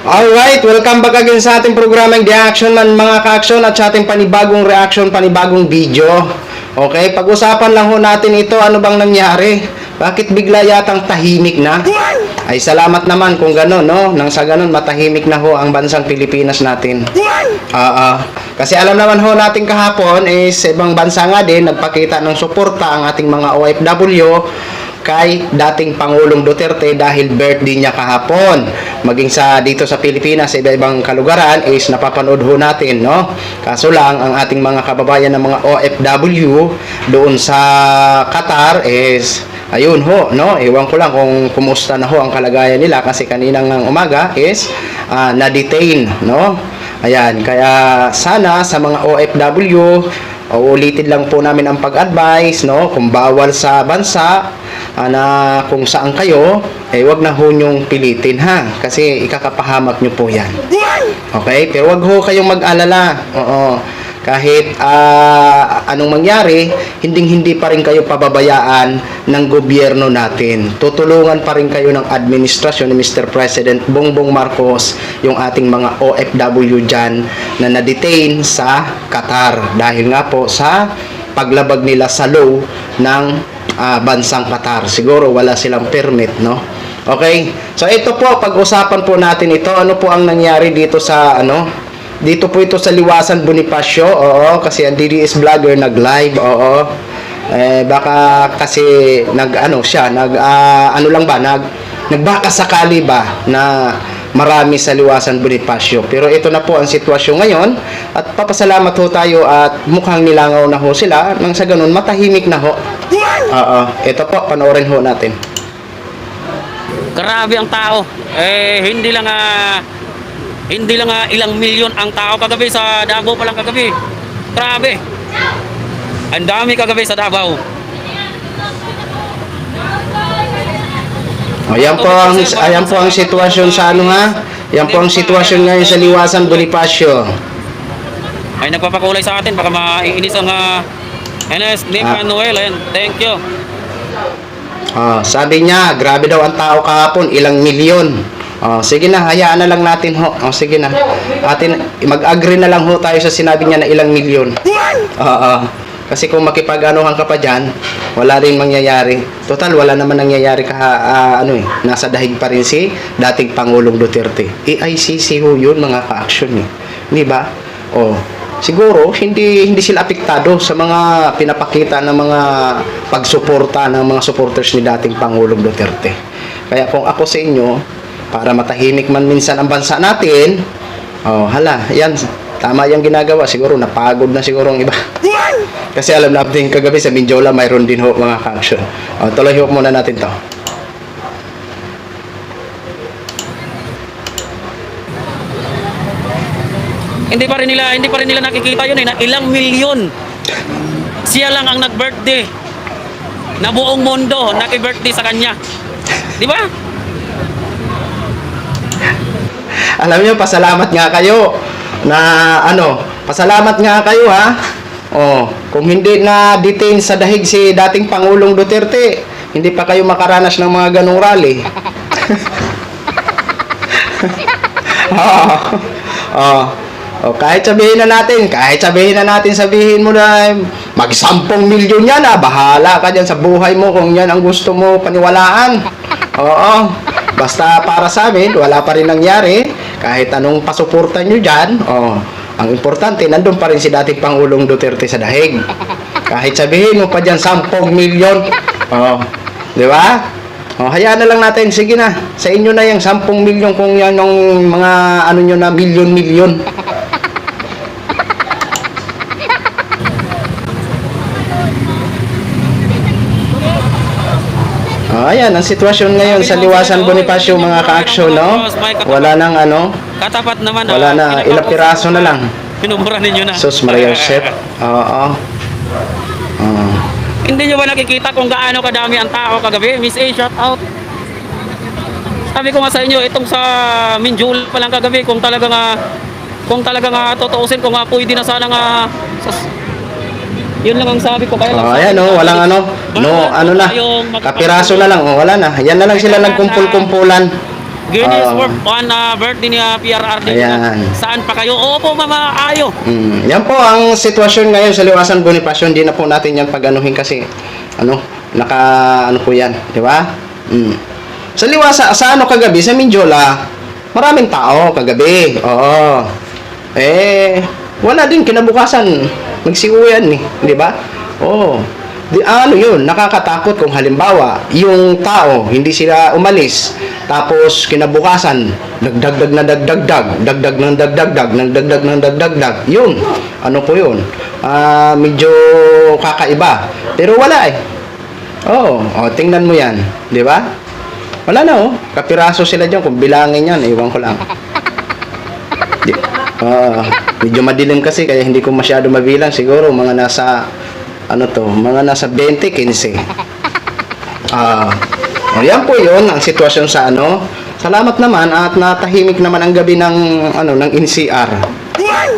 Alright, welcome back again sa ating programang The Action Man mga ka-action at sa ating panibagong reaction, panibagong video. Okay, pag-usapan lang ho natin ito, ano bang nangyari? Bakit bigla yatang tahimik na? Ay salamat naman kung gano'n, no? Nang sa gano'n matahimik na ho ang bansang Pilipinas natin. Kasi alam naman ho natin kahapon is ibang bansa nga din nagpakita ng suporta ang ating mga OFW kay dating Pangulong Duterte dahil birthday niya kahapon. Maging sa dito sa Pilipinas, sa iba-ibang kalugaran is napapanood ho natin, no? Kaso lang ang ating mga kababayan ng mga OFW doon sa Qatar is ayun ho, no? Ewan ko lang kung kumusta na ho ang kalagayan nila kasi kaninang umaga is na-detain, no? Ayan, kaya sana sa mga OFW, ulitin lang po namin ang pag-advise, no? Kung bawal sa bansa, na kung saan kayo, wag na ho nyong pilitin ha, kasi ikakapahamak nyo po yan. Okay? Pero wag ho kayong mag-alala. Oo. Kahit anong mangyari, hindi pa rin kayo pababayaan ng gobyerno natin. Tutulungan pa rin kayo ng administrasyon ni Mr. President Bongbong Marcos, yung ating mga OFW dyan na na-detain sa Qatar dahil nga po sa paglabag nila sa law ng bansang Qatar. Siguro wala silang permit, no? Okay? So ito po, pag-usapan po natin ito. Ano po ang nangyari dito sa dito po ito sa Liwasan Bonifacio. Oo, kasi ang DDS vlogger nag-live. Oo. Baka kasi nagbaka sakali ba na marami sa Liwasan Bonifacio. Pero ito na po ang sitwasyon ngayon at papasalamat ho tayo at mukhang nilangaw na ho sila nang sa ganun matahimik na ho. Ito po, panoorin ho natin. Grabe ang tao. Hindi lang ilang milyon ang tao kagabi sa Davao pa lang kagabi. Grabe. Ang dami kagabi sa Davao. Ayan po ang sitwasyon sa Yan po ang sitwasyon ngayon sa Liwasan Bonifacio. Ay nagpapakulay sa atin baka maiinis ang NS Nick Manuel. Ayan, thank you. Sabi niya, grabe daw ang tao kahapon, ilang milyon. Sige na, hayaan na lang natin ho. Sige na. Mag-agree na lang ho tayo sa sinabi niya na ilang milyon. Kasi kung makipag-anuhan ka pa dyan, wala rin mangyayari. Total, wala naman nangyayari nasa dahig pa rin si dating Pangulong Duterte. AICC ho yun, mga ka-action eh. Di ba? Siguro, hindi sila apektado sa mga pinapakita ng mga pagsuporta ng mga supporters ni dating Pangulong Duterte. Kaya kung ako sa inyo, para matahimik man minsan ang bansa natin, yan, tama yung ginagawa. Siguro, napagod na siguro ang iba. Kasi alam natin kagabi sa Mindiola, mayroon din ho mga ka-action. Tuloy ho muna natin to. Hindi pa rin nila nakikita yun na ilang milyon. Siya lang ang nag-birthday. Na buong mundo naki-birthday sa kanya. Di ba? Alam niyo, pasalamat nga kayo na pasalamat nga kayo ha. Kung hindi na detain sa dahig si dating Pangulong Duterte, hindi pa kayo makaranas ng mga ganong rally. Kahit sabihin na natin, sabihin mo na mag-10 milyon yan bahala ka dyan sa buhay mo kung yan ang gusto mo paniwalaan. Basta para sa amin, wala pa rin nangyari. Kahit anong pasuportan nyo dyan, ang importante, nandun pa rin si dating Pangulong Duterte sa dahig. Kahit sabihin mo pa dyan 10 milyon, di ba? Hayaan na lang natin, sige na, sa inyo na yung 10 milyon kung yan yung mga nyo na milyon-milyon. Ayan, ang sitwasyon ngayon sa Liwasan Bonifacio mga ka-action, no? Wala nang Katapat naman. Wala na, ilang piraso na lang. Pinumura ninyo na. Sus Maria Josep. Hindi nyo ba nakikita kung gaano kadami ang tao kagabi? Miss A, shout out. Sabi ko nga sa inyo, itong sa Minjul pa lang kagabi, kung talaga nga tutuusin, kung nga pwede na sana nga yun lang ang sabi ko. Kaya lang ayan walang kapiraso na lang. Wala na. Yan na lang sila nagkumpul-kumpulan. Guinness World birthday ni PRRD. Ayan. Saan pa kayo? Opo, Mama Ayo. Yan po ang sitwasyon ngayon sa Liwasan Bonifacio. Hindi na po natin yan pag-anuhin kasi ano po yan, di ba? Sa Liwasa, sa kagabi, sa Mindiola, maraming tao kagabi. Oo. Wala din kinabukasan. Nagsiuyan di ba? Oo. Yun, nakakatakot kung halimbawa, yung tao, hindi sila umalis, tapos kinabukasan, dagdag ng dagdagdag, yun. Ano po yun? Medyo kakaiba. Pero wala Oo, tingnan mo yan, di ba? Wala na kapiraso sila dyan, kung bilangin yan, iwan ko lang. Medyo madilim kasi, kaya hindi ko masyado mabilang, siguro mga nasa mga nasa 20, 15. Yan po yun, ang sitwasyon sa Salamat naman at natahimik naman ang gabi ng NCR.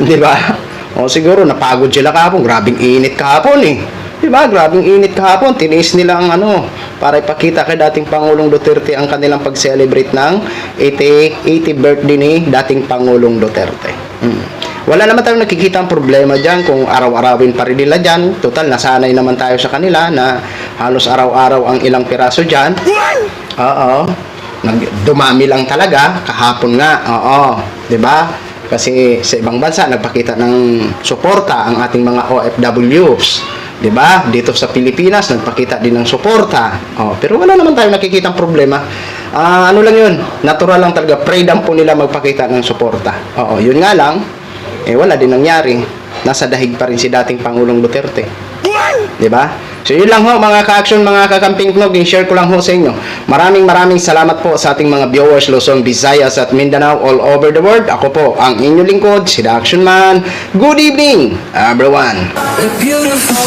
Di ba? Siguro napagod sila kahapon, grabing init kahapon Di ba? Grabing init kahapon, tiniis nila ang para ipakita kay dating Pangulong Duterte ang kanilang pag-celebrate ng 80 birthday ni dating Pangulong Duterte. Wala naman tayong nakikita ang problema dyan kung araw-arawin pa rin nila dyan. Total, nasanay naman tayo sa kanila na halos araw-araw ang ilang piraso dyan. Dumami lang talaga. Kahapon nga. Diba? Kasi sa ibang bansa, nagpakita ng suporta ang ating mga OFWs. Diba? Dito sa Pilipinas, nagpakita din ng suporta. Pero wala naman tayong nakikita ang problema. Ano lang yun? Natural lang talaga. Freedom po nila magpakita ng suporta. Yun nga lang. Wala din nangyari. Nasa dahig pa rin si dating Pangulong Duterte. Diba? So yun lang mga ka-action, mga kakamping vlog, share ko lang sa inyo. Maraming salamat po sa ating mga viewers Luzon, Visayas at Mindanao all over the world. Ako po ang inyong lingkod, si The Action Man. Good evening, everyone. Beautiful.